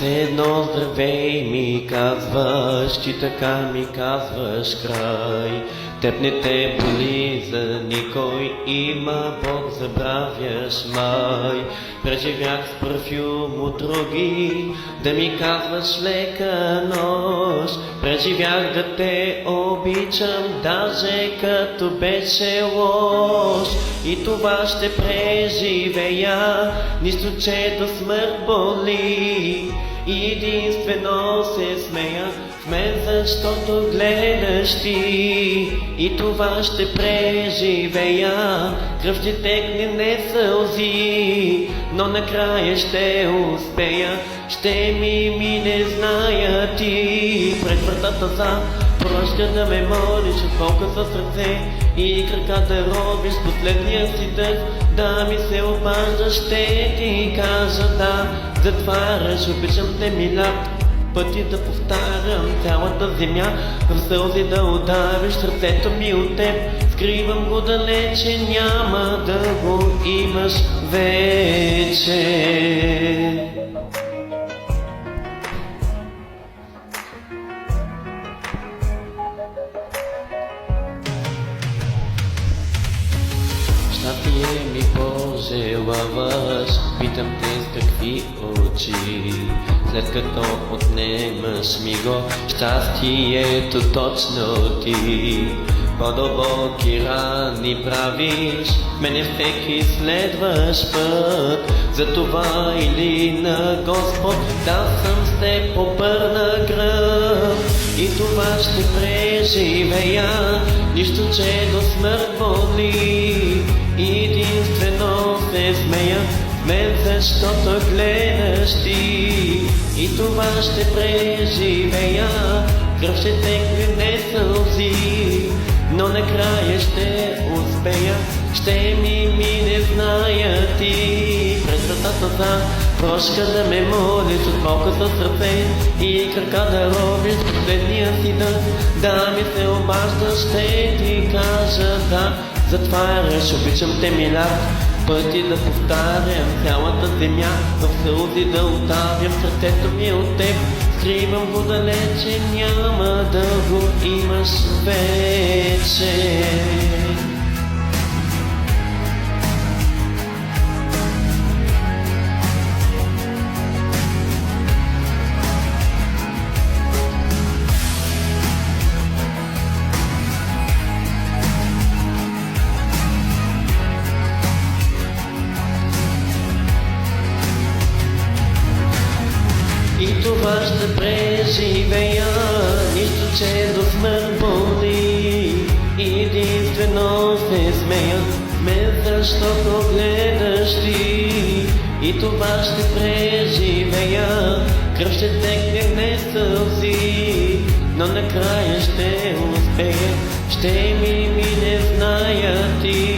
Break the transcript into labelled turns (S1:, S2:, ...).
S1: Все едно здравей ми казваш, ти така ми казваш край. Теб не те боли за никой, има Бог, забравяш май. Преживях с парфюм от други, да ми казваш лека нощ. Преживях да те обичам, даже като беше лош. И това ще преживея, нищо че до смърт боли. И единствено се смея в мен, защото гледаш ти. И това ще преживея, кръв ще текне, не сълзи, но накрая ще успея, ще ми мине, зная ти. Пред вратата за поръчка да ме молиш, от болка със сърце и крака да робиш последния си дъх, да ми се обаждаш, ще ти кажа да. Затваряш, обичам те милят, пъти да повтарям цялата земя, в сълзи да удавиш сърцето ми от теб. Скривам го далече, няма да го имаш вече. Щастие ми пожелаваш, питам те с какви очи, след като отнемаш ми го, щастието точно ти. По-дълбоки рани правиш, мене всеки следваш път, затова или на Господ да съм с теб обърна гръб. И това ще преживея, нищо че до смърт боли. И единствено се смея в мен, защото гледаш ти. И това ще преживея, кръв ще текне, не сълзи, но накрая ще успея, ще ми мине, зная ти. Пред вратата за прошка да ме молиш, от малка със сърце и крака да робиш последния си дъх, да ми се обаждаш, ще ти кажа да. Затваряш, обичам те милят, пъти да повтарям цялата земя, в сълзи да оставям сърцето ми от теб. Скривам го далече, няма да го имаш вече. И това ще преживея, нищо че до смърт боли. И единствено се смея мен, защото гледаш ти. И това ще преживея, кръв ще текне, не сълзи, но накрая ще успея, ще ми мине, зная ти.